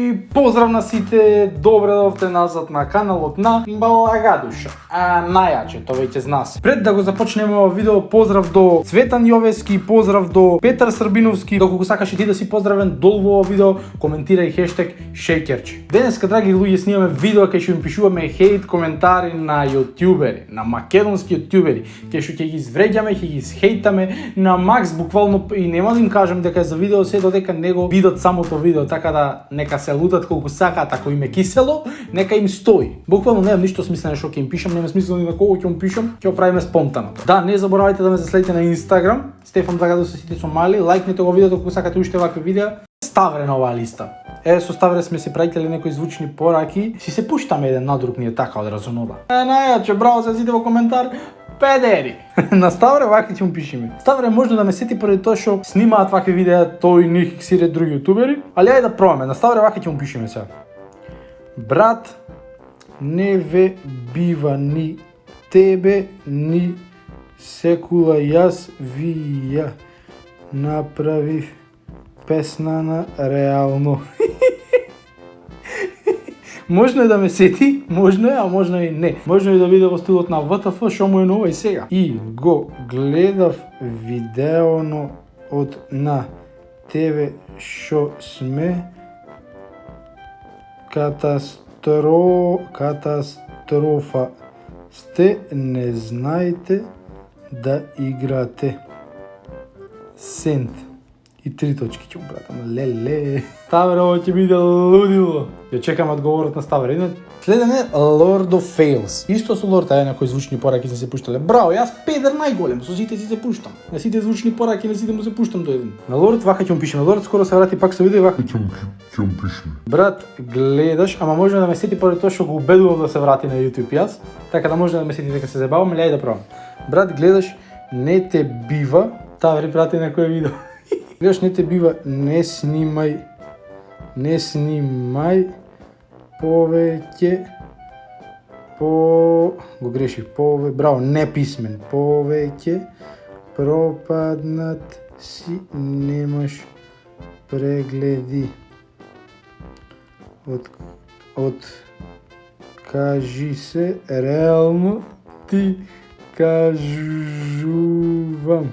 И поздрав на сите, добре дојдовте назад на каналот на Благадуша. Најаче, тоа веќе зна се. Пред да го започнеме ова видео, поздрав до Цветан Јовески, поздрав до Петар Србиновски. Доколку сакаш и ти да си поздравен, долу во ова видео коментирај хештег шејкерче. Денеска, драги луѓе, снимаме видео кај што им пишуваме хейт коментари на јутјубери, на македонски јутјубери, кај што ќе ги извреѓаме, ќе ги хейтаме на макс буквално, и нема да им кажам дека за видео се додека не го видат самото видео, така да нека се лутат колку сакаат, ако им е кисело, нека им стои. Буквално немам ништо смислено што ќе им пишам, нема смислено ни на кого ќе им пишам, ќе го правиме спонтано. Да, не заборавајте да ме заследите на Инстаграм, Стефан Благадуш со сите со мали, лајкнете го видеото ако сакате уште вакви видеа. Ставре на оваа листа. Со Ставре сме си правителе некои звучни пораки, си се пуштаме еден на друг, ние така од разумода. Најаче, браво се сите во коментар. Педери! На Ставре вака ќе му пишеме. Ставре можно да ме сети поради тоа што снимаат вакви видеа тој них сире други јутубери, али ајде да пробаме. На Ставре вака ќе му пишеме сега. Брат, не ве бива ни тебе ни секула, јас ви ја направив песна на реално. Можно е да ме сети, можно е, а можно и не. Можно е да биде во стилот на ВТФ, што му е ново и сега. И го гледав видеоно од на тебе што сме катастрофа сте, не знаете да играте. Сент. И 3 точки ќе братам. Леле. Ставре, ово ќе биде лудило. Ја чекам одговорот на Ставре. Следен е Lord of Fails. Исто со Lord, ај некои звучни пораки се пуштале. Браво, јас педер најголем, со сите си се пуштам. На сите звучни пораки, на сите му се пуштам до еден. На Lord вака ќе му пишеме. Lord скоро се врати пак со видео и вака ќе му пишеме. Брат, гледаш, ама може да ме сети поради тоа што го убедував да се врати на YouTube јас, така да може да ме сети дека се забавам, или ајде да пробам. Брат, гледаш, не те бива, Ставре прати некое видео. Гледаш, не те бива, не снимај повеќе го греших, браво, неписмен, повеќе пропаднат си, немаш прегледи. Кажи се, реално ти кажувам.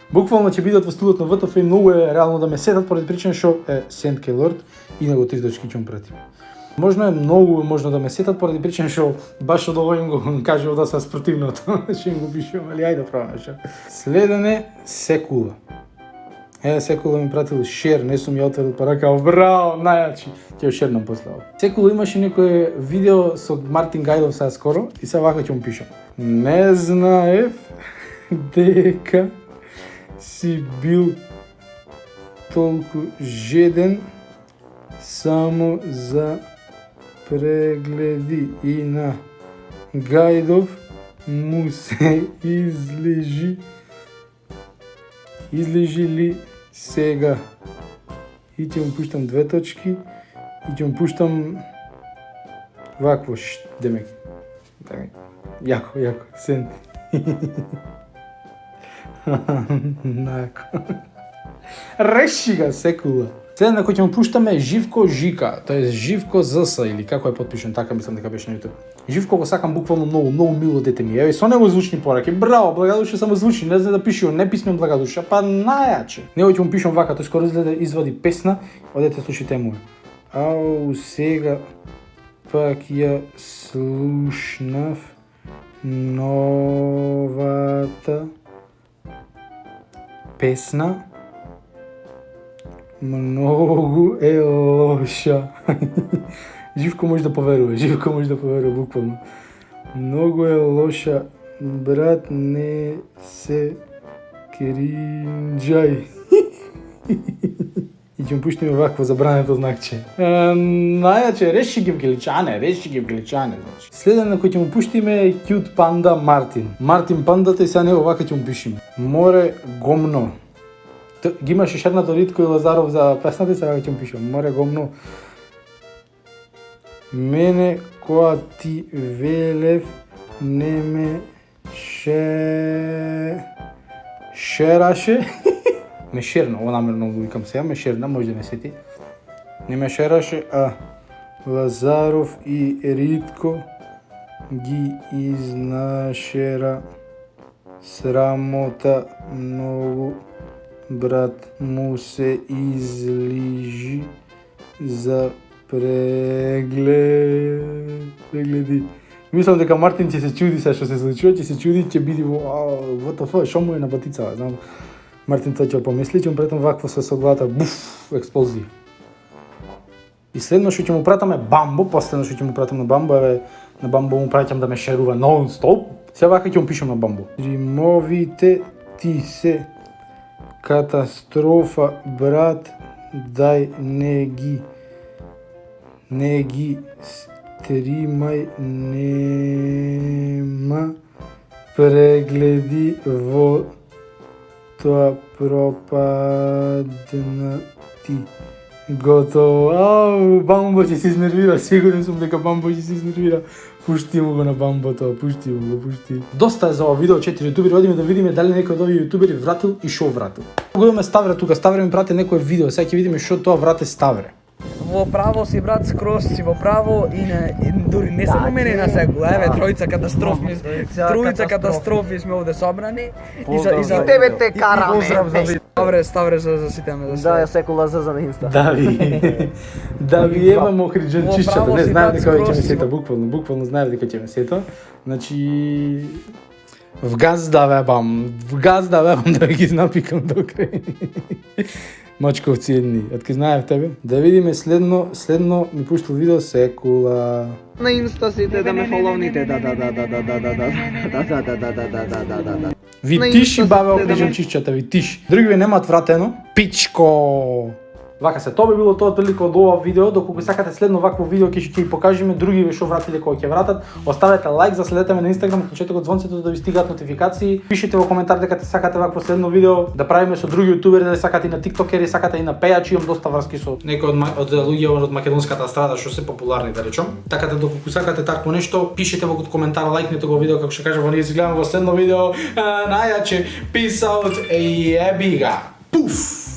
Буквално ќе бидат во стилот на ВТФ и многу е реално да ме сетат поради причина што е Сент кај Лорд и него 3 точки ќе му пратим. Можно е многу можно да ме сетат поради причина што баш од ово им го кажував да се спротивното, што им го пишувам, али ајде да пробаме што. Следен е Секула. Секула ми пратил шер, не сум ја отворил па рекав браво, најачи. Ќе ја шернам после ово. Секула имаше некое видео со Мартин Гајдов сега скоро и сега вака ќе му пишам. Не знаев дека си бил толку жеден само за прегледи и на Гајдов му се излежи ли сега? И ќе му пуштам 2 точки и ќе му пуштам вакво демек. Јако, Сент. Реши га, Секула. Следен на кој ќе му пуштаме е Живко Жика, тоа е Живко ЗС или како е потпишен, така мислам дека беше на YouTube. Живко го сакам буквално многу мило дете ми. Еве со него звучни пораки. Браво, Благадуш само звучни, не знае да пише, не писмен Благадуш, па најаче. Него ќе му пишам вака, тој скоро изгледа извади песна, одете слушайте му. Ау, сега пак ја слушнав новата песна. Многу е лоша. Живко може да поверува, буквално. Многу е лоша, брат, не се кринџај. И ќе му пуштиме вакво забрането знакче. Најаче, реши ги вгличане. Следен на кој ќе му пуштиме е Cute Panda Мартин. Мартин пандата и сега него вака ќе му пишеме. Море гомно. Ги имаше шернато Ритко и Лазаров за песната и сега ќе му пишем. Море гомно. Мене која ти велев не ме шераше. Ме шерна, ова намерно го викам сега, ме шерна, може да ме сети. Не ме шераше, Лазаров и Ритко ги изнашера срамота многу. Брат му се излижи за прегледи. Мислам дека Мартин ќе се чуди се што се случува, ќе се чуди, ќе биде ВТФ, шо му е на батицава, знам. Мартин тоа ќе помисли, ќе му претам вакво се со главата, буф, експлозија. И следно што ќе му пратаме Бамбо, последно што ќе му пратам на Бамбо, на Бамбо му праќам да ме шерува нон-стоп. Сега вака ќе му пишам на Бамбо. Римовите ти се катастрофа, брат, дај не ги стримај, нема прегледи во тоа пропадна ти. Готово. Бамбо ќе се изнервира, сигурен сум дека Бамбо ќе се изнервира. Пушти му го на Бамбо тоа, пушти му го, пушти. Доста е за ова видео, 4 јутубери, одиме да видиме дали некој од овие јутубери вратил и шо вратил. Го имаме Ставре тука, Ставре ми прати некое видео, сега ќе видиме шо тоа врате Ставре. Во право си, брат, скроз си во право и дури не само мене на секој, еве тројца катастрофи сме овде собрани и за тебе те караме. Поздрав за Ставре за сите ме за Да, ја секола за на инста. Да ви евам охриџанчишчата, не знаев дека ќе ме сета, буквално знаев дека ќе ме сета. Значи в газ да вебам да ги напикам до крај. Мачковци едни, отки знаев тебе. Да видиме следно ми пуштил видео секула. На инста сите да ме фоловните, да. Ви тиши бабе охриџанчишчата, ви тиши. Други ви немаат вратено. Пичко! Вака се, тоа би било тоа прилика од ова видео, доколку сакате следно вакво видео ќе ќе покажеме други ви што вратиле кога ќе вратат. Оставете лайк, заследете ме на Инстаграм, клучете го звонцето да ви стигаат нотификации. Пишете во коментар дека сакате вакво следно видео, да правиме со други јутубери, дали сакате и на тиктокери, сакате и на пејачи, имам доста врски со некои од луѓе од македонската страда што се популарни, да речам. Така да доколку сакате такво нешто, пишете во коментар, лајкнете го видео, како што кажа, ние се гледаме во следно видео. Најаче, peace out и ебига. Пуф!